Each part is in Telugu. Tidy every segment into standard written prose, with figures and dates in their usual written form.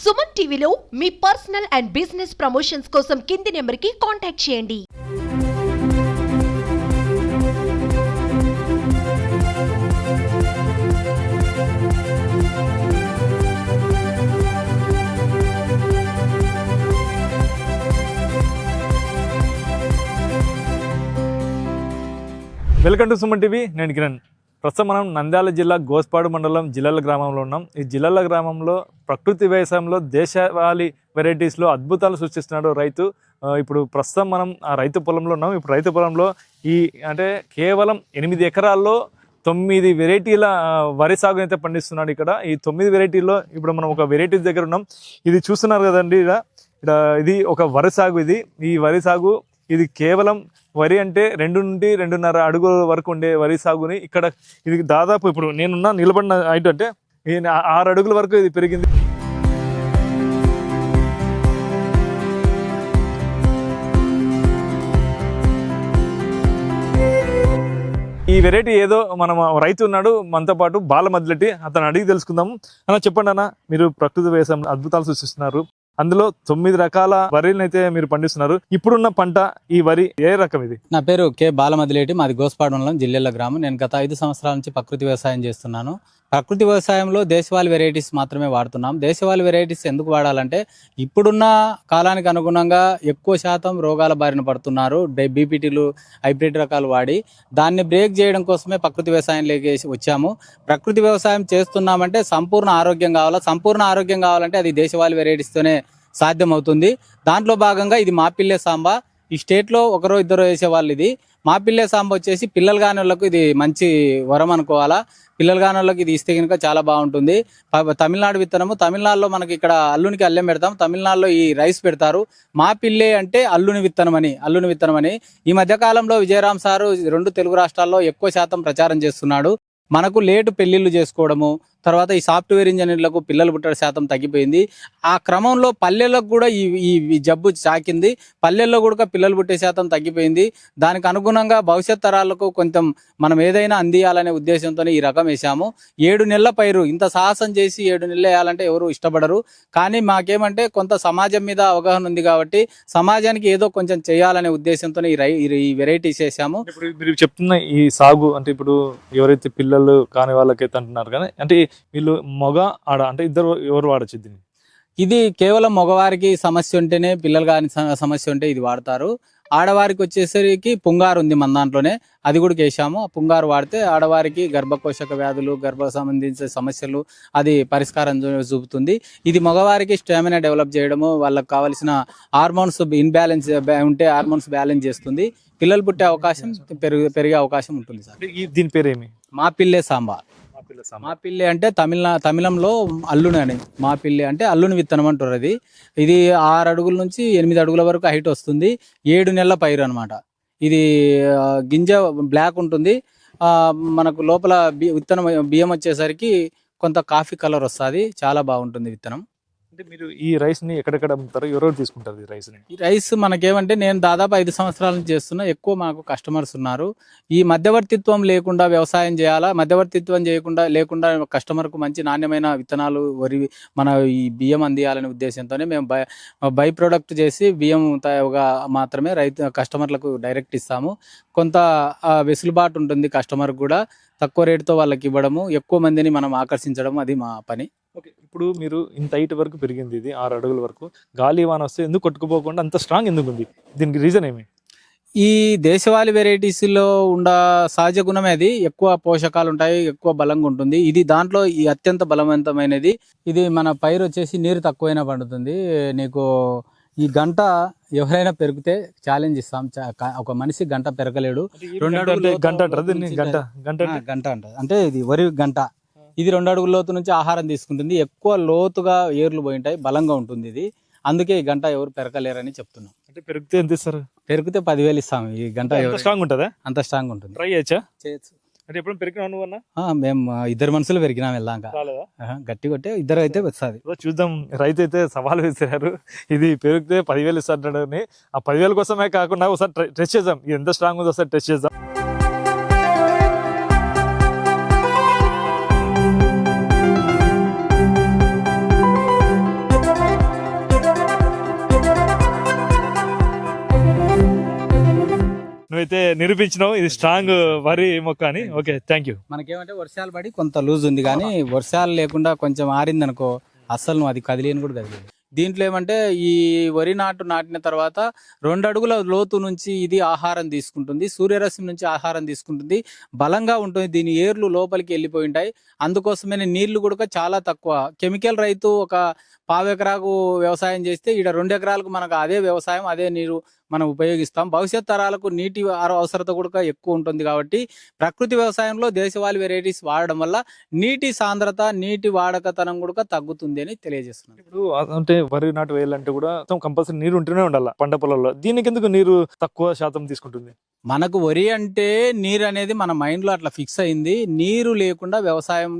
సుమన్ టీవీలో మీ పర్సనల్ అండ్ బిజినెస్ ప్రమోషన్స్ కోసం కింది నెంబర్కి కాంటాక్ట్ చేయండి. Welcome to Suman TV. నేను కిరణ్. ప్రస్తుతం మనం నంద్యాల జిల్లా గోస్పాడు మండలం జిల్లల గ్రామంలో ఉన్నాం. ఈ జిల్లల గ్రామంలో ప్రకృతి వ్యవసాయంలో దేశవాళీ వెరైటీస్లో అద్భుతాలు సృష్టిస్తున్నాడు రైతు. ఇప్పుడు ప్రస్తుతం మనం ఆ రైతు పొలంలో ఉన్నాం. ఇప్పుడు రైతు పొలంలో అంటే కేవలం 8 ఎకరాల్లో 9 వెరైటీల వరి సాగుని అయితే పండిస్తున్నాడు. ఇక్కడ ఈ 9 వెరైటీల్లో ఇప్పుడు మనం ఒక వెరైటీ దగ్గర ఉన్నాం. ఇది చూస్తున్నారు కదండి, ఇది ఒక వరి సాగు. ఈ వరి సాగు ఇది కేవలం వరి అంటే 2 నుండి 2.5 అడుగుల వరకు ఉండే వరి సాగుని ఇక్కడ ఇది దాదాపు ఇప్పుడు నేనున్న నిలబడిన హైట్ అంటే 6 అడుగుల వరకు ఇది పెరిగింది. ఈ వెరైటీ ఏదో మనం రైతు ఉన్నాడు మనతో పాటు బాలమద్లెట్టి, అతను అడిగి తెలుసుకుందాము. అన్న చెప్పండి అన్న, మీరు ప్రకృతి వ్యవసాయం అద్భుతాలు సృష్టిస్తున్నారు. అందులో 9 రకాల వరిని అయితే మీరు పండిస్తున్నారు. ఇప్పుడున్న పంట ఈ వరి ఏ రకం? ఇది నా పేరు కే బాలమదిలేటి, మాది గోస్పాడు మండలం జిల్లెల గ్రామం. నేను గత 5 సంవత్సరాల నుంచి ప్రకృతి వ్యవసాయం చేస్తున్నాను. ప్రకృతి వ్యవసాయంలో దేశవాళీ వెరైటీస్ మాత్రమే వాడుతున్నాం. దేశవాళీ వెరైటీస్ ఎందుకు వాడాలంటే ఇప్పుడున్న కాలానికి అనుగుణంగా ఎక్కువ శాతం రోగాల బారిన పడుతున్నారు. బీపీటీలు హైబ్రిడ్ రకాలు వాడి దాన్ని బ్రేక్ చేయడం కోసమే ప్రకృతి వ్యవసాయంలోకి వచ్చాము. ప్రకృతి వ్యవసాయం చేస్తున్నామంటే సంపూర్ణ ఆరోగ్యం కావాలా. సంపూర్ణ ఆరోగ్యం కావాలంటే అది దేశవాళీ వెరైటీస్తోనే సాధ్యమవుతుంది. దాంట్లో భాగంగా ఇది మాపిల్లే సాంబా. ఈ స్టేట్లో ఒకరో ఇద్దరు వేసేవాళ్ళు. ఇది మాపిల్లే సాంబా వచ్చేసి పిల్లలు కాని వాళ్ళకు ఇది మంచి వరం అనుకోవాలా. పిల్లలు కాని వాళ్ళకి ఇది ఇస్తే కనుక చాలా బాగుంటుంది. తమిళనాడు విత్తనము. తమిళనాడులో మనకి ఇక్కడ అల్లునికి అల్లెం పెడతాం, తమిళనాడులో ఈ రైస్ పెడతారు. మా పిల్లే అంటే అల్లుని విత్తనం అని ఈ మధ్యకాలంలో విజయరామ్ సారు 2 తెలుగు రాష్ట్రాల్లో ఎక్కువ శాతం ప్రచారం చేస్తున్నాడు. మనకు లేటు పెళ్లిళ్ళు చేసుకోవడము, తర్వాత ఈ సాఫ్ట్వేర్ ఇంజనీర్లకు పిల్లలు పుట్టడం శాతం తగ్గిపోయింది. ఆ క్రమంలో పల్లెలకు కూడా ఈ జబ్బు చాకింది. పల్లెల్లో కూడా పిల్లలు పుట్టే శాతం తగ్గిపోయింది. దానికి అనుగుణంగా భవిష్యత్ తరాలకు కొంచెం మనం ఏదైనా అందియాలనే ఉద్దేశంతో ఈ రకం వేసాము. 7 నెలల పైరు. ఇంత సాహసం చేసి 7 నెలలు వేయాలంటే ఎవరు ఇష్టపడరు. కానీ మాకేమంటే కొంత సమాజం మీద అవగాహన ఉంది కాబట్టి సమాజానికి ఏదో కొంచెం చేయాలనే ఉద్దేశంతో ఈ వెరైటీస్ వేసాము. ఇప్పుడు మీరు చెప్తున్న ఈ సాగు అంటే ఇప్పుడు ఎవరైతే పిల్లలు కాని వాళ్ళకైతే అంటున్నారు కానీ అంటే వీళ్ళు మగ ఆడ అంటే ఇద్దరు ఎవరు వాడచ్చు దీన్ని? ఇది కేవలం మగవారికి సమస్య ఉంటేనే, పిల్లలు కాని సమస్య ఉంటే ఇది వాడతారు. ఆడవారికి వచ్చేసరికి పుంగారు ఉంది మన దాంట్లోనే, అది కూడా వేసాము. ఆ పుంగారు వాడితే ఆడవారికి గర్భకోశక వ్యాధులు, గర్భ సంబంధించిన సమస్యలు అది పరిష్కారం చూపుతుంది. ఇది మగవారికి స్టామినా డెవలప్ చేయడము, వాళ్ళకి కావాల్సిన హార్మోన్స్ ఇన్బ్యాలెన్స్ ఉంటే హార్మోన్స్ బ్యాలెన్స్ చేస్తుంది. పిల్లలు పుట్టే అవకాశం పెరిగే అవకాశం ఉంటుంది సార్. దీని పేరేమి? మాపిల్లే సాంబా. మాపిల్లె అంటే తమిళంలో అల్లుని అని. మాపిల్లె అంటే అల్లుని విత్తనం అంటారు. ఇది 6 అడుగుల నుంచి 8 అడుగుల వరకు హైట్ వస్తుంది. 7 నెలల పైరు అనమాట. ఇది గింజ బ్లాక్ ఉంటుంది. మనకు లోపల విత్తనం బియ్యం వచ్చేసరికి కొంత కాఫీ కలర్ వస్తుంది. చాలా బాగుంటుంది విత్తనం. అంటే మీరు ఈ రైస్ ని ఎక్కడెక్కడ అమ్ముతారు, ఎవరెవరు తీసుకుంటారు ఈ రైస్ ని? ఈ రైస్ మనకేమంటే నేను దాదాపు 5 సంవత్సరాల నుంచి చేస్తున్నా. ఎక్కువ మాకు కస్టమర్స్ ఉన్నారు. ఈ మధ్యవర్తిత్వం లేకుండా వ్యవసాయం చేయాలా, మధ్యవర్తిత్వం లేకుండా కస్టమర్కు మంచి నాణ్యమైన విత్తనాలు వరి మన ఈ బియ్యం అందియాలనే ఉద్దేశంతోనే మేము బై ప్రొడక్ట్ చేసి బియ్యం మాత్రమే కస్టమర్లకు డైరెక్ట్ ఇస్తాము. కొంత వెసులుబాటు ఉంటుంది కస్టమర్ కూడా. తక్కువ రేటుతో వాళ్ళకి ఇవ్వడము, ఎక్కువ మందిని మనం ఆకర్షించడం, అది మా పని. ఓకే, ఇప్పుడు మీరు ఇంత హైట్ వరకు పెరిగింది, ఇది 6 అడుగుల వరకు, గాలి వాన వస్తే ఎందుకు కొట్టుకుపోకుండా అంత స్ట్రాంగ్ ఎందుకు ఉంది? దీనికి రీజన్ ఏమి? ఈ దేశవాళీ వెరైటీస్లో ఉన్న సహజ గుణమే. అది ఎక్కువ పోషకాలు ఉంటాయి, ఎక్కువ బలంగా ఉంటుంది. ఇది దాంట్లో ఈ అత్యంత బలవంతమైనది. ఇది మన పైరు వచ్చేసి నీరు తక్కువైనా పండుతుంది. నీకు ఈ గంట ఎవరైనా పెరిగితే ఛాలెంజ్ ఇస్తాం. ఒక మనిషి గంట పెరగలేడు. 2 అడుగులు గంట అంట అంటే ఇది వరి గంట. ఇది 2 అడుగుల లోతు నుంచి ఆహారం తీసుకుంటుంది. ఎక్కువ లోతుగా ఏర్లు పోయి ఉంటాయి, బలంగా ఉంటుంది ఇది. అందుకే ఈ గంట ఎవరు పెరగలేరని చెప్తున్నాం. అంటే పెరిగితే ఎంత ఇస్తారు? పెరిగితే 10,000 ఇస్తాం. ఈ గంట స్ట్రాంగ్ ఉంటుందా? అంత స్ట్రాంగ్ ఉంటుంది. ట్రై చేయొచ్చు. అంటే ఎప్పుడు పెరిగినా నువ్వు అన్న? మేము 2 మనుషులు పెరిగినాం వెళ్ళాక. గట్టి కొట్టే 2 అయితే వస్తుంది. చూద్దాం. రైతు అయితే సవాల్ వేసారు, ఇది పెరిగితే 10,000 ఇస్తాడు. ఆ 10,000 కోసమే కాకుండా ఒకసారి టెస్ట్ చేద్దాం, ఎంత స్ట్రాంగ్ ఉందో ఒకసారి టెస్ట్ చేద్దాం. నువ్వైతే నిరూపించినావు ఇది స్ట్రాంగ్ వరి మొక్క అని. Okay, thank you. మనకేమంటే వర్షాలు పడి కొంత లూజ్ ఉంది, కానీ వర్షాలు లేకుండా కొంచెం ఆరిందనుకో అస్సలు నువ్వు అది కదిలేని కూడా కదిలేదు. దీంట్లో ఏమంటే ఈ వరి నాటిన తర్వాత 2 అడుగుల లోతు నుంచి ఇది ఆహారం తీసుకుంటుంది, సూర్యరశ్మి నుంచి ఆహారం తీసుకుంటుంది, బలంగా ఉంటుంది. దీని ఏర్లు లోపలికి వెళ్ళిపోయి ఉంటాయి. అందుకోసమే నీళ్లు కూడా చాలా తక్కువ. కెమికల్ రైతు ఒక 1/4 ఎకరాకు వ్యవసాయం చేస్తే ఈడ 2 ఎకరాలకు మనకు అదే వ్యవసాయం, అదే నీరు మనం ఉపయోగిస్తాం. భవిష్యత్ తరాలకు నీటి అవసరత కూడా ఎక్కువ ఉంటుంది. కాబట్టి ప్రకృతి వ్యవసాయంలో దేశవాళీ వెరైటీస్ వాడడం వల్ల నీటి సాంద్రత, నీటి వాడకతనం కూడా తగ్గుతుంది అని తెలియజేస్తున్నాను. ఇప్పుడు అంటే వరి నాటు వేయాలంటే కూడా కంపల్సరీ నీరు ఉంటూనే ఉండాలి పంట పొలంలో. దీనికి ఎందుకు నీరు తక్కువ శాతం తీసుకుంటుంది? మనకు వరి అంటే నీరు అనేది మన మైండ్ లో అట్లా ఫిక్స్ అయింది. నీరు లేకుండా వ్యవసాయం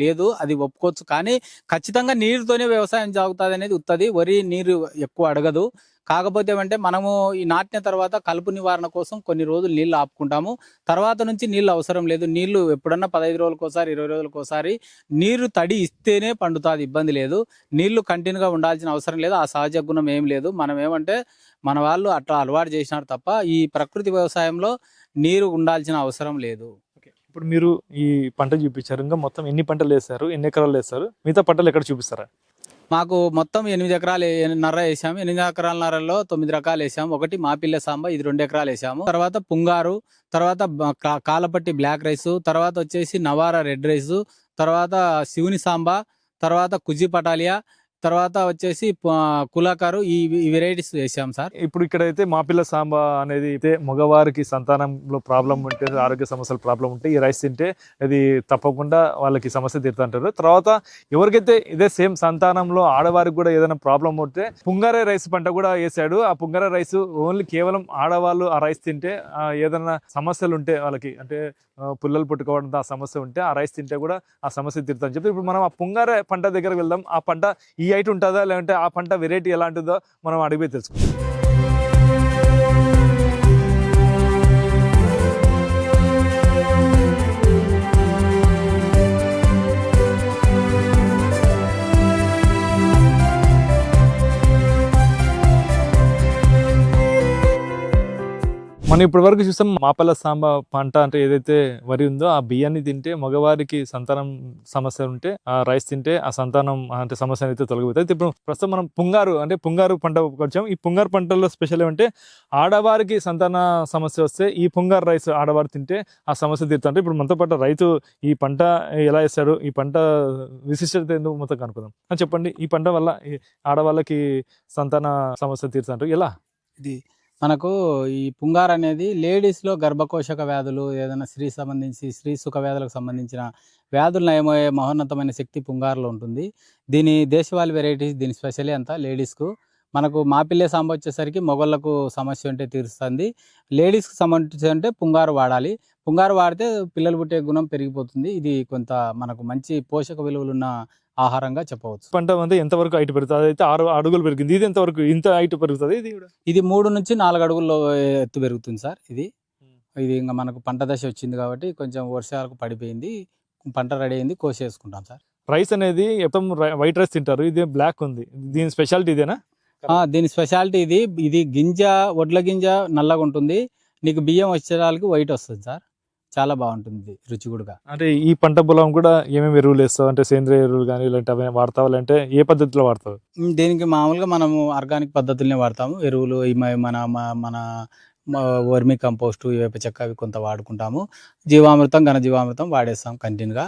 లేదు, అది ఒప్పుకోవచ్చు. కానీ ఖచ్చితంగా నీరుతోనే వ్యవసాయం సాగుతుంది అనేది ఉత్తది. వరి నీరు ఎక్కువ అడగదు. కాకపోతే ఏమంటే మనము ఈ నాటిన తర్వాత కలుపు నివారణ కోసం కొన్ని రోజులు నీళ్లు ఆపుకుంటాము. తర్వాత నుంచి నీళ్లు అవసరం లేదు. నీళ్లు ఎప్పుడన్నా 15 రోజులకోసారి 20 రోజులకోసారి నీరు తడి ఇస్తేనే పండుతుంది, ఇబ్బంది లేదు. నీళ్లు కంటిన్యూగా ఉండాల్సిన అవసరం లేదు. ఆ సహజ గుణం ఏం లేదు. మనం ఏమంటే మన వాళ్ళు అట్లా అలవాటు చేసినారు తప్ప ఈ ప్రకృతి వ్యవసాయంలో నీరు ఉండాల్సిన అవసరం లేదు. ఇప్పుడు మీరు ఈ పంట చూపించారు, ఇంకా మొత్తం ఎన్ని పంటలు వేస్తారు, ఎన్ని ఎకరాలు వేస్తారు, మిగతా పంటలు ఎక్కడ చూపిస్తారా? మాకు మొత్తం 8 ఎకరాలు వేసాము. 8 ఎకరాలన్నరలో 9 రకాలు వేసాము. ఒకటి మాపిల్ల సాంబ, ఇది 2 ఎకరాలు వేసాము. తర్వాత పుంగారు, తర్వాత కాలపట్టి బ్లాక్ రైస్, తర్వాత వచ్చేసి నవారా రెడ్ రైస్, తర్వాత శివుని సాంబ, తర్వాత కుజి పటాలియా, తర్వాత వచ్చేసి కులాకారు, ఈ వెరైటీస్ వేసాం సార్. ఇప్పుడు ఇక్కడైతే మాపిల్ల సాంబా అనేది అయితే మగవారికి సంతానంలో ప్రాబ్లం ఉంటే, ఆరోగ్య సమస్యల ప్రాబ్లం ఉంటే ఈ రైస్ తింటే అది తప్పకుండా వాళ్ళకి సమస్య తీరుతుంటారు. తర్వాత ఎవరికైతే ఇదే సేమ్ సంతానంలో ఆడవారికి కూడా ఏదైనా ప్రాబ్లం ఉంటే పుంగారే రైస్ పంట కూడా వేసాడు. ఆ పుంగారే రైస్ ఓన్లీ కేవలం ఆడవాళ్ళు ఆ రైస్ తింటే ఏదైనా సమస్యలు ఉంటే వాళ్ళకి, అంటే పుల్లలు పుట్టుకోవడంతో ఆ సమస్య ఉంటే ఆ రైస్ తింటే కూడా ఆ సమస్య తీరుతుందని చెప్పి ఇప్పుడు మనం ఆ పుంగారే పంట దగ్గరకు వెళ్దాం. ఆ పంట ఈ హైట్ ఉంటుందా, లేదంటే ఆ పంట వెరైటీ ఎలాంటిదో మనం అడిగి తెలుసుకుందాం. మనం ఇప్పటి వరకు చూస్తాం మాపల్ల సాంబ పంట అంటే ఏదైతే వరి ఉందో ఆ బియ్యాన్ని తింటే మగవారికి సంతానం సమస్య ఉంటే ఆ రైస్ తింటే ఆ సంతానం అంటే సమస్య అయితే తొలగిపోతుంది. ఇప్పుడు ప్రస్తుతం మనం పుంగారు పంట వచ్చాం. ఈ పుంగారు పంటలో స్పెషల్ ఏమంటే ఆడవారికి సంతాన సమస్య వస్తే ఈ పుంగారు రైస్ ఆడవారు తింటే ఆ సమస్య తీరుతుంటే ఇప్పుడు మనతో పాటు రైతు ఈ పంట ఎలా వేస్తాడు, ఈ పంట విశిష్టత ఎందుకు మొత్తం కనుక్కుందాం. చెప్పండి, ఈ పంట వల్ల ఆడవాళ్ళకి సంతాన సమస్య తీరుతుంటారు ఎలా? ఇది మనకు ఈ పుంగార్ అనేది లేడీస్లో గర్భకోశక వ్యాధులు, ఏదైనా స్త్రీ సుఖ వ్యాధులకు సంబంధించిన వ్యాధులు నయమయ్యే మహోన్నతమైన శక్తి పుంగారులో ఉంటుంది. దీని దేశవాళీ వెరైటీస్, దీని స్పెషలీ అంతా లేడీస్కు. మనకు మాపిల్లే సాంబ వచ్చేసరికి మొగళ్ళకు సమస్య ఉంటే తీరుస్తుంది. లేడీస్కి సంబంధించి అంటే పుంగారు వాడాలి. పుంగారు వాడితే పిల్లలు పుట్టే గుణం పెరిగిపోతుంది. ఇది కొంత మనకు మంచి పోషక విలువలున్న ఆహారంగా చెప్పవచ్చు. పంట అంటే ఎంతవరకు హైట్ పెరుగుతుంది? అయితే 6 అడుగులు పెరిగింది. ఇది ఎంతవరకు ఇంత హైట్ పెరుగుతుంది? ఇది 3 నుంచి 4 అడుగుల్లో ఎత్తు పెరుగుతుంది సార్. ఇది ఇంకా మనకు పంట దశ వచ్చింది కాబట్టి కొంచెం వర్షాలకు పడిపోయింది, పంట రెడీ అయింది, కోసేసుకుంటాం సార్. రైస్ అనేది మొత్తం వైట్ రైస్ తింటారు, ఇది బ్లాక్ ఉంది. దీని స్పెషాలిటీ ఇదేనా? దీని స్పెషాలిటీ ఇది గింజ, వడ్ల గింజ నల్లగా ఉంటుంది, నీకు బియ్యం వచ్చేదానికి వైట్ వస్తుంది సార్. చాలా బాగుంటుంది రుచి కూడా. అంటే ఈ పంట పొలం కూడా ఏమేమి ఎరువులు వేస్తావు? అంటే సేంద్రియ ఎరువులు కానీ ఇలాంటి వాడతావు, అంటే ఏ పద్ధతిలో వాడతావు? దీనికి మామూలుగా మనము ఆర్గానిక్ పద్ధతులనే వాడతాము. ఎరువులు మన వర్మి కంపోస్టు, వేప చెక్క అవి కొంత వాడుకుంటాము. జీవామృతం, ఘనజీవామృతం వాడేస్తాం కంటిన్యూగా.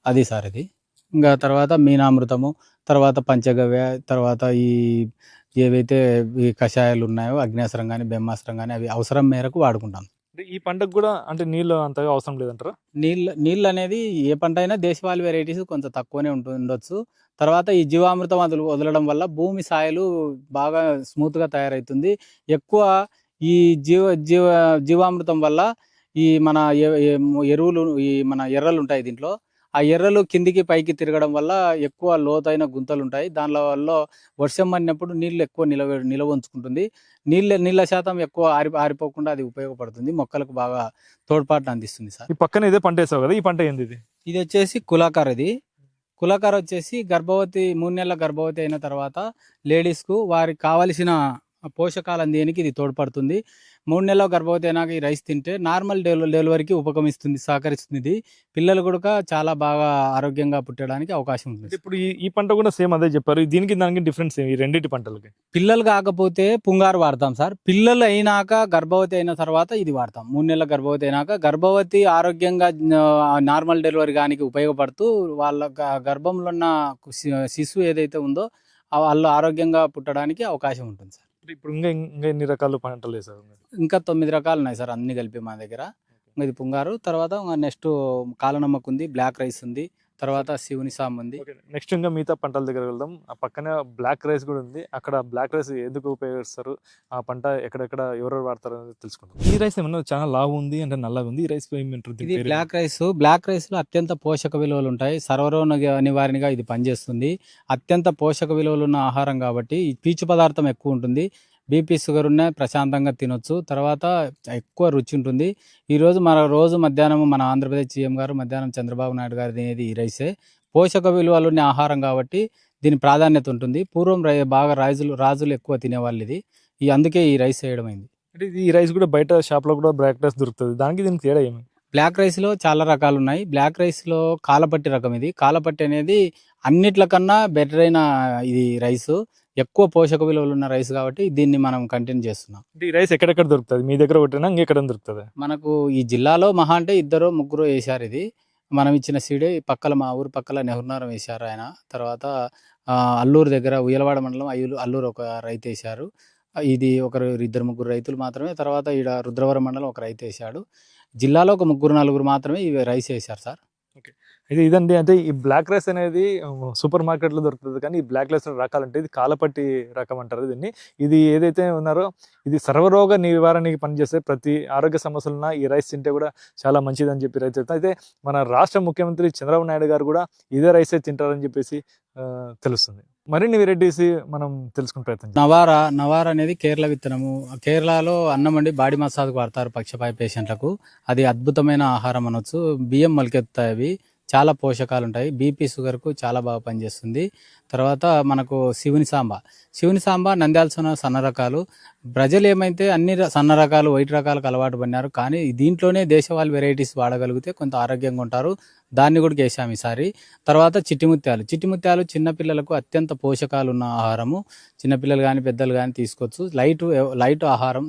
అది సార్ ఇది. ఇంకా తర్వాత మీనామృతము, తర్వాత పంచగవ్య, తర్వాత ఏవైతే ఈ కషాయాలు ఉన్నాయో అగ్నేశ్వరం కానీ బ్రహ్మాస్త్రం కానీ అవి అవసరం మేరకు వాడుకుంటాం. ఈ పంటకు కూడా అంటే నీళ్ళు అంతగా అవసరం లేదంటారా? నీళ్ళు అనేది ఏ పంట అయినా దేశవాళీ వెరైటీస్ కొంత తక్కువనే ఉండొచ్చు. తర్వాత ఈ జీవామృతం వదలడం వల్ల భూమి సాయలు బాగా స్మూత్గా తయారవుతుంది. ఎక్కువ ఈ జీవామృతం వల్ల ఈ మన ఎరువులు, ఈ మన ఎర్రలు ఉంటాయి దీంట్లో, ఆ ఎర్రలు కిందికి పైకి తిరగడం వల్ల ఎక్కువ లోతైన గుంతలు ఉంటాయి. దానివల్ల వర్షం పడినప్పుడు నీళ్ళు ఎక్కువ నిలవ ఉంచుకుంటుంది. నీళ్ళ శాతం ఎక్కువ ఆరిపోకుండా అది ఉపయోగపడుతుంది, మొక్కలకు బాగా తోడ్పాటును అందిస్తుంది సార్. ఈ పక్కన ఇదే పంట వేసావు కదా, ఈ పంట ఏంది? ఇది వచ్చేసి కులాకార్. కులాకార్ వచ్చేసి 3 నెలల గర్భవతి అయిన తర్వాత లేడీస్కు వారికి కావలసిన పోషకాలు అందేయడానికి ఇది తోడ్పడుతుంది. 3 నెలల గర్భవతి అయినాక ఈ రైస్ తింటే నార్మల్ డెలివరీకి ఉపగమిస్తుంది, సహకరిస్తుంది. ఇది పిల్లలు కూడా చాలా బాగా ఆరోగ్యంగా పుట్టడానికి అవకాశం ఉంటుంది. ఇప్పుడు ఈ పంట కూడా సేమ్ అదే చెప్పారు. దీనికి దానికి డిఫరెన్స్ ఈ రెండింటి పంటలకి? పిల్లలు కాకపోతే పుంగారు వాడతాం సార్. పిల్లలు అయినాక గర్భవతి అయిన తర్వాత ఇది వాడతాం. 3 నెలల గర్భవతి అయినాక గర్భవతి ఆరోగ్యంగా నార్మల్ డెలివరీ గానికి ఉపయోగపడుతూ వాళ్ళ గర్భంలో ఉన్న శిశువు ఏదైతే ఉందో వాళ్ళు ఆరోగ్యంగా పుట్టడానికి అవకాశం ఉంటుంది సార్. ఇప్పుడు ఇంకా ఎన్ని రకాల పంటలు వేసారు? ఇంకా 9 రకాలు ఉన్నాయి సార్, అన్ని కలిపి మా దగ్గర. ఇది పుంగారు, తర్వాత నెక్స్ట్ కాలనమ్మకు ఉంది, బ్లాక్ రైస్ ఉంది, తర్వాత శివుని సామ్ ఉంది. నెక్స్ట్ ఇంకా మిగతా పంటల దగ్గర వెళ్దాం. ఆ పక్కనే బ్లాక్ రైస్ కూడా ఉంది. అక్కడ బ్లాక్ రైస్ ఎందుకు ఉపయోగిస్తారు, ఆ పంట ఎక్కడెక్కడ ఎవరెవరు వాడతారు అనేది తెలుసుకుందాం. ఈ రైస్ ఏమన్నా చాలా లావు ఉంది అంటే నల్లగా ఉంది. ఈ రైస్ ఏమంటారు? ఇది బ్లాక్ రైస్. బ్లాక్ రైస్ లో అత్యంత పోషక విలువలు ఉంటాయి. సర్వరోగ నివారణగా ఇది పనిచేస్తుంది. అత్యంత పోషక విలువలు ఉన్న ఆహారం కాబట్టి పీచు పదార్థం ఎక్కువ ఉంటుంది. బీపీ షుగర్ ఉన్న ప్రశాంతంగా తినొచ్చు. తర్వాత ఎక్కువ రుచి ఉంటుంది. ఈరోజు రోజు మధ్యాహ్నం మన ఆంధ్రప్రదేశ్ సీఎం గారు మధ్యాహ్నం చంద్రబాబు నాయుడు గారు తినేది ఈ రైసే. పోషక విలువలు ఉన్న ఆహారం కాబట్టి దీని ప్రాధాన్యత ఉంటుంది. పూర్వం బాగా రాజులు ఎక్కువ తినేవాళ్ళు ఇది. అందుకే ఈ రైస్ వేయడమైంది. అంటే ఈ రైస్ కూడా బయట షాప్లో కూడా బ్లాక్ రైస్ దొరుకుతుంది. దానికి దీనికి తేడా ఏమి? బ్లాక్ రైస్లో చాలా రకాలు ఉన్నాయి. బ్లాక్ రైస్లో కాలపట్టి రకం ఇది. కాలపట్టి అనేది అన్నిట్లకన్నా బెటర్ అయిన ఇది రైసు. ఎక్కువ పోషక విలువలు ఉన్న రైస్ కాబట్టి దీన్ని మనం కంటిన్యూ చేస్తున్నాం. ఈ రైస్ ఎక్కడెక్కడ దొరుకుతుంది? మీ దగ్గర ఒకటేనా, ఇంకెక్కడ దొరుకుతుంది? మనకు ఈ జిల్లాలో మహా అంటే 2-3 వేశారు ఇది. మనం ఇచ్చిన సీడే మా ఊరు పక్కల నెహ్రూనారం వేశారు ఆయన. తర్వాత అల్లూరు దగ్గర ఉయ్యలవాడ మండలం అల్లూరు ఒక రైతు వేశారు. ఇది 2-3 రైతులు మాత్రమే. తర్వాత ఈడ రుద్రవరం మండలం ఒక రైతు వేశాడు. జిల్లాలో ఒక 3-4 మాత్రమే ఇవి రైస్ వేశారు సార్. ఓకే, అయితే ఇదండి. అంటే ఈ బ్లాక్ రైస్ అనేది సూపర్ మార్కెట్లో దొరుకుతుంది. కానీ ఈ బ్లాక్ రైస్ రకాలంటే ఇది కాలపట్టి రకం అంటారు దీన్ని. ఇది ఏదైతే ఉన్నారో ఇది సర్వరోగ నివారణకి పనిచేసే ప్రతి ఆరోగ్య సమస్యలున్న ఈ రైస్ తింటే కూడా చాలా మంచిదని చెప్పి రైతు చెప్తారు. అయితే మన రాష్ట్ర ముఖ్యమంత్రి చంద్రబాబు నాయుడు గారు కూడా ఇదే రైసే తింటారని చెప్పేసి తెలుస్తుంది. మరిన్ని వెరైటీస్ మనం తెలుసుకునే ప్రయత్నం చేద్దాం. నవారా అనేది కేరళ విత్తనము. కేరళలో అన్నం వండి బాడీ మసాజ్కి వాడతారు పక్షపాయ పేషెంట్లకు. అది అద్భుతమైన ఆహారం అనొచ్చు. బియ్యం మొలకెత్తుతాయి. అవి చాలా పోషకాలు ఉంటాయి. బీపీ షుగర్కు చాలా బాగా పనిచేస్తుంది. తర్వాత మనకు శివుని సాంబ నంద్యాల సన్న రకాలు. ప్రజలు ఏమైతే అన్ని సన్న రకాలు వైట్ రకాలకు అలవాటు పడినారు. కానీ దీంట్లోనే దేశవాళీ వెరైటీస్ వాడగలిగితే కొంత ఆరోగ్యంగా ఉంటారు. దాన్ని కూడా వేసాము ఈసారి. తర్వాత చిట్టిముత్యాలు చిన్నపిల్లలకు అత్యంత పోషకాలు ఉన్న ఆహారము. చిన్నపిల్లలు కానీ పెద్దలు కానీ తీసుకోవచ్చు. లైట్ ఆహారం,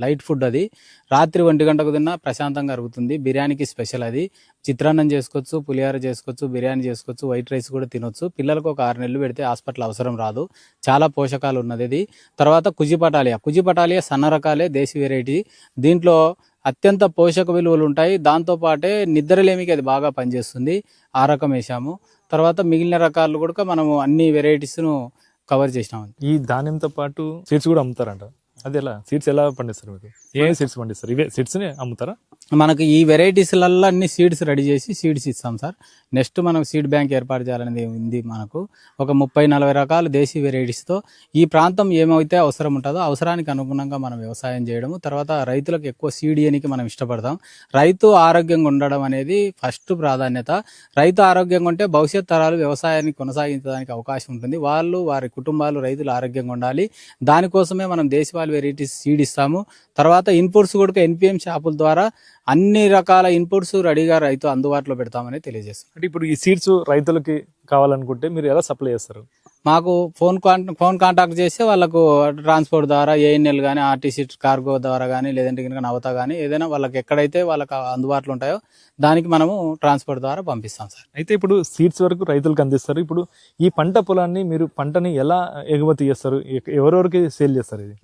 లైట్ ఫుడ్. అది రాత్రి 1 గంటకు తిన్నా ప్రశాంతంగా అరుగుతుంది. బిర్యానీకి స్పెషల్ అది. చిత్రాన్నం చేసుకోవచ్చు, పులిహోర చేసుకోవచ్చు, బిర్యానీ చేసుకోవచ్చు, వైట్ రైస్ కూడా తినొచ్చు. పిల్లలకు ఒక 6 నెలలు పెడితే హాస్పిటల్ అవసరం రాదు. చాలా పోషకాలు ఉన్నది ఇది. తర్వాత కుజిపటాలియా సన్న రకాలే, దేశీ వెరైటీ. దీంట్లో అత్యంత పోషక విలువలు ఉంటాయి. దాంతోపాటే నిద్రలేమికి అది బాగా పనిచేస్తుంది. ఆ రకం వేసాము. తర్వాత మిగిలిన రకాలు కూడా మనము అన్ని వెరైటీస్ను కవర్ చేసినాము. ఈ ధాన్యంతో పాటు సీడ్స్ కూడా అమ్ముతారంట. అది ఎలా సీడ్స్ ఎలా పండిస్తారు? మీకు ఏ సీడ్స్ పండిస్తారు? ఇవే సీడ్స్ని అమ్ముతారా? మనకు ఈ వెరైటీస్లలో అన్ని సీడ్స్ రెడీ చేసి సీడ్స్ ఇస్తాం సార్. నెక్స్ట్ మనం సీడ్ బ్యాంక్ ఏర్పాటు చేయాలనేది ఉంది. మనకు ఒక 30-40 రకాల దేశీ వెరైటీస్తో ఈ ప్రాంతం ఏమైతే అవసరం ఉంటుందో అవసరానికి అనుగుణంగా మనం వ్యవసాయం చేయడము. తర్వాత రైతులకు ఎక్కువ సీడ్ ఇయనికి మనం ఇష్టపడతాం. రైతు ఆరోగ్యంగా ఉండడం అనేది ఫస్ట్ ప్రాధాన్యత. రైతు ఆరోగ్యంగా ఉంటే భవిష్యత్ తరాలు వ్యవసాయాన్ని కొనసాగించడానికి అవకాశం ఉంటుంది. వారి కుటుంబాలు, రైతులు ఆరోగ్యంగా ఉండాలి. దానికోసమే మనం దేశవాళీ వెరైటీస్ సీడ్ ఇస్తాము. తర్వాత ఇన్పుట్స్ కూడా NPM షాపుల ద్వారా అన్ని రకాల ఇన్పుట్స్ రెడీగా రైతు అందుబాటులో పెడతామని తెలియజేస్తాం. అంటే ఇప్పుడు ఈ సీడ్స్ రైతులకి కావాలనుకుంటే మీరు ఎలా సప్లై చేస్తారు? మాకు ఫోన్ కాంటాక్ట్ చేస్తే వాళ్ళకు ట్రాన్స్పోర్ట్ ద్వారా ANL కానీ, RTC కార్గో ద్వారా కానీ, లేదంటే కనుక నవత కానీ ఏదైనా వాళ్ళకి ఎక్కడైతే వాళ్ళకి అందుబాటులో ఉంటాయో దానికి మనము ట్రాన్స్పోర్ట్ ద్వారా పంపిస్తాం సార్. అయితే ఇప్పుడు సీడ్స్ వరకు రైతులకు అందిస్తారు. ఇప్పుడు ఈ పంట పొలాన్ని మీరు పంటని ఎలా ఎగుమతి చేస్తారు? ఎవరెవరికి సేల్ చేస్తారు? ఇది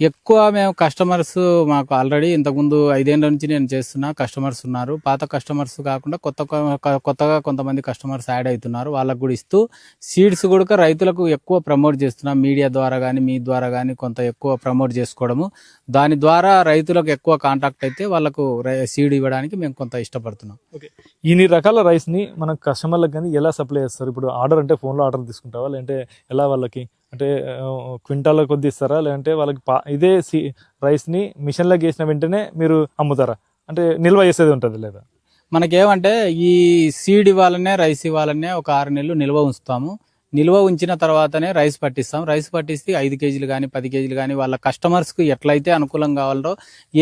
ఎక్కువ మేము కస్టమర్స్ మాకు ఆల్రెడీ ఇంతకుముందు 5 ఏళ్ల నుంచి నేను చేస్తున్నా కస్టమర్స్ ఉన్నారు. పాత కస్టమర్స్ కాకుండా కొత్తగా కొంతమంది కస్టమర్స్ యాడ్ అవుతున్నారు. వాళ్ళకు కూడా ఇస్తూ సీడ్స్ కూడా రైతులకు ఎక్కువ ప్రమోట్ చేస్తున్నాం. మీడియా ద్వారా కానీ, మీ ద్వారా కానీ కొంత ఎక్కువ ప్రమోట్ చేసుకోవడము. దాని ద్వారా రైతులకు ఎక్కువ కాంటాక్ట్ అయితే వాళ్ళకు సీడ్ ఇవ్వడానికి మేము కొంత ఇష్టపడుతున్నాం. ఓకే, ఇన్ని రకాల రైస్ని మన కస్టమర్లకు కానీ ఎలా సప్లై చేస్తారు? ఇప్పుడు ఆర్డర్ అంటే ఫోన్లో ఆర్డర్ తీసుకుంటావా, లేదంటే ఎలా వాళ్ళకి అంటే క్వింటాల కొద్ది ఇస్తారా, లేదంటే వాళ్ళకి ఇదే రైస్ని మిషన్లోకి వేసిన వెంటనే మీరు అమ్ముతారా? అంటే నిల్వ చేసేది ఉంటుంది లేదా? మనకేమంటే ఈ సీడ్ ఇవ్వాలనే రైస్ ఇవ్వాలనే ఒక 6 నెలలు నిల్వ ఉంచుతాము. నిల్వ ఉంచిన తర్వాతనే రైస్ పట్టిస్తాం. రైస్ పట్టిస్తే 5 కేజీలు కానీ 10 కేజీలు కానీ వాళ్ళ కస్టమర్స్కి ఎట్లయితే అనుకూలం కావాలో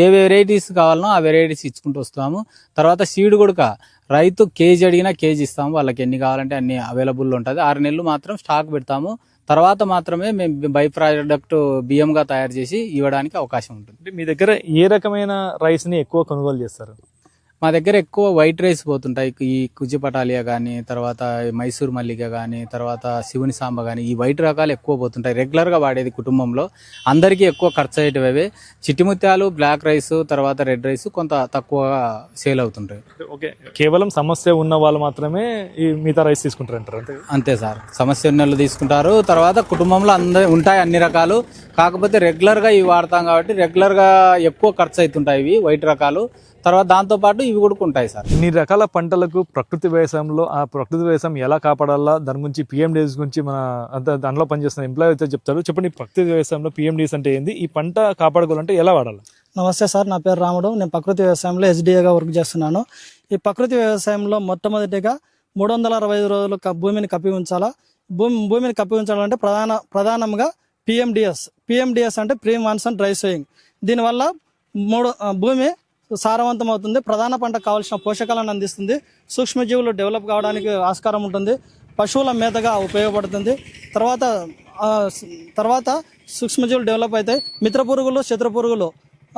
ఏ వెరైటీస్ కావాలనో ఆ వెరైటీస్ ఇచ్చుకుంటూ వస్తాము. తర్వాత సీడ్ కూడా రైతు కేజీ అడిగినా కేజీ ఇస్తాము. వాళ్ళకి ఎన్ని కావాలంటే అన్ని అవైలబుల్ ఉంటుంది. 6 నెలలు మాత్రం స్టాక్ పెడతాము. తర్వాత మాత్రమే మేము బై ప్రోడక్ట్ బియ్యంగా తయారు చేసి ఇవ్వడానికి అవకాశం ఉంటుంది. అంటే మీ దగ్గర ఏ రకమైన రైస్ని ఎక్కువ కొనుగోలు చేస్తారు? మా దగ్గర ఎక్కువ వైట్ రైస్ పోతుంటాయి. ఈ కుజ్జి పటాలియా కానీ, తర్వాత మైసూర్ మల్లిక కానీ, తర్వాత శివుని సాంబ కానీ, ఈ వైట్ రకాలు ఎక్కువ పోతుంటాయి. రెగ్యులర్గా వాడేది కుటుంబంలో అందరికీ ఎక్కువ ఖర్చు అయ్యేటివి. చిట్టిముత్యాలు, బ్లాక్ రైస్, తర్వాత రెడ్ రైస్ కొంత తక్కువగా సేల్ అవుతుంటాయి. ఓకే, కేవలం సమస్య ఉన్న వాళ్ళు మాత్రమే ఈ మిగతా రైస్ తీసుకుంటారు అంటారు? అంతే సార్, సమస్య ఉన్న వాళ్ళు తీసుకుంటారు. తర్వాత కుటుంబంలో అందరూ ఉంటాయి అన్ని రకాలు. కాకపోతే రెగ్యులర్గా ఇవి వాడతాం కాబట్టి రెగ్యులర్గా ఎక్కువ ఖర్చు అవుతుంటాయి ఇవి వైట్ రకాలు. తర్వాత దాంతోపాటు ఇవి కూడా ఉంటాయి సార్. ఇన్ని రకాల పంటలకు ప్రకృతి వ్యవసాయంలో ఆ ప్రకృతి వ్యవసాయం ఎలా కాపాడాలా దాని గురించి PMDS గురించి మన దానిలో పనిచేస్తున్న ఎంప్లాయీ అయితే చెప్తారు. చెప్పండి, ప్రకృతి వ్యవసాయంలో PMDS అంటే ఏంది, ఈ పంట కాపాడుకోవాలంటే ఎలా వాడాలి? నమస్తే సార్, నా పేరు రాముడు. నేను ప్రకృతి వ్యవసాయంలో SDAగా వర్క్ చేస్తున్నాను. ఈ ప్రకృతి వ్యవసాయంలో మొట్టమొదటిగా 365 రోజులు భూమిని కప్పి ఉంచాలా. భూమిని కప్పి ఉంచాలంటే ప్రధానంగా PMDS అంటే ప్రీ మాన్సూన్ డ్రై సోయింగ్. దీనివల్ల భూమి సారవంతం అవుతుంది. ప్రధాన పంట కావాల్సిన పోషకాలను అందిస్తుంది. సూక్ష్మజీవులు డెవలప్ కావడానికి ఆస్కారం ఉంటుంది. పశువుల మేతగా ఉపయోగపడుతుంది. తర్వాత సూక్ష్మజీవులు డెవలప్ అవుతాయి. మిత్ర పురుగులు, శత్రు పురుగులు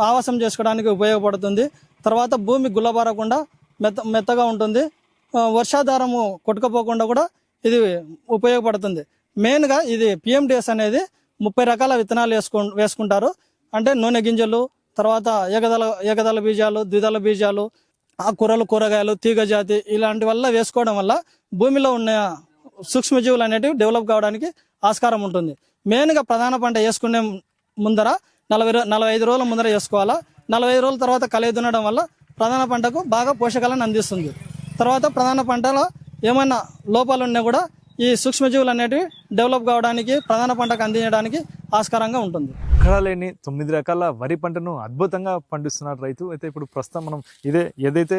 ఆవాసం చేసుకోవడానికి ఉపయోగపడుతుంది. తర్వాత భూమి గుల్లబారకుండా మెత్తగా ఉంటుంది. వర్షాధారము కొట్టుకపోకుండా కూడా ఇది ఉపయోగపడుతుంది. మెయిన్గా ఇది PMDS అనేది 30 రకాల విత్తనాలు వేసుకుంటారు. అంటే నూనె గింజలు, తర్వాత ఏకదళ బీజాలు, ద్విదళ బీజాలు, ఆకుకూరలు, కూరగాయలు, తీగ జాతి ఇలాంటి వల్ల వేసుకోవడం వల్ల భూమిలో ఉన్న సూక్ష్మజీవులు అనేటివి డెవలప్ కావడానికి ఆస్కారం ఉంటుంది. మెయిన్గా ప్రధాన పంట వేసుకునే ముందర 45 రోజుల ముందర వేసుకోవాలా. 45 రోజుల తర్వాత కలయి దున్నడం వల్ల ప్రధాన పంటకు బాగా పోషకాలను అందిస్తుంది. తర్వాత ప్రధాన పంటలో ఏమైనా లోపాలు ఉన్నా కూడా ఈ సూక్ష్మజీవులు అనేటివి డెవలప్ కావడానికి, ప్రధాన పంటకు అందించడానికి ఆస్కారంగా ఉంటుంది. ఎక్కడా లేని 9 రకాల వరి పంటను అద్భుతంగా పండిస్తున్నారు రైతు. అయితే ఇప్పుడు ప్రస్తుతం మనం ఏదైతే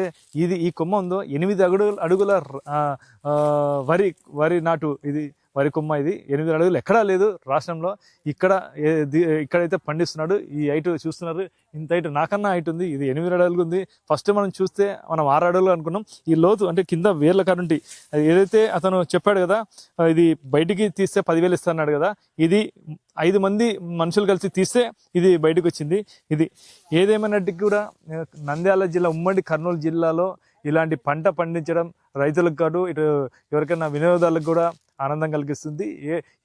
ఈ కొమ్మ ఉందో 8 అడుగుల వరి నాటు, ఇది వరి కొమ్మ, ఇది 8 అడుగులు ఎక్కడా లేదు రాష్ట్రంలో. ఇక్కడైతే పండిస్తున్నాడు. ఈ హైట్ చూస్తున్నారు, ఇంత హైట్ నాకన్నా హైట్ ఉంది. ఇది 8 అడుగులు ఉంది. ఫస్ట్ మనం చూస్తే మనం 6 అడుగులు అనుకున్నాం. ఈ లోతు అంటే కింద వేర్ల కారుంటి ఏదైతే అతను చెప్పాడు కదా, ఇది బయటికి తీస్తే 10,000 ఇస్తాడు కదా, ఇది 5 మంది మనుషులు కలిసి తీస్తే ఇది బయటకు వచ్చింది. ఇది ఏదేమైనట్టుకు కూడా నంద్యాల జిల్లా, ఉమ్మడి కర్నూలు జిల్లాలో ఇలాంటి పంట పండించడం రైతులకు కాదు, ఇటు ఎవరికైనా వినియోగదారులకు కూడా ఆనందం కలిగిస్తుంది.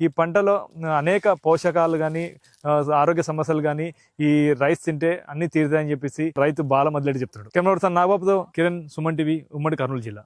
ఈ పంటలో అనేక పోషకాలు కానీ, ఆరోగ్య సమస్యలు కానీ ఈ రైస్ తింటే అన్ని తీరుతాయని చెప్పేసి రైతు బాల మొదలెట్టి చెప్తాడు. కెమెరా పర్సన్ నాగబాబుతో కిరణ్, సుమన్ టీవీ, ఉమ్మడి కర్నూలు జిల్లా.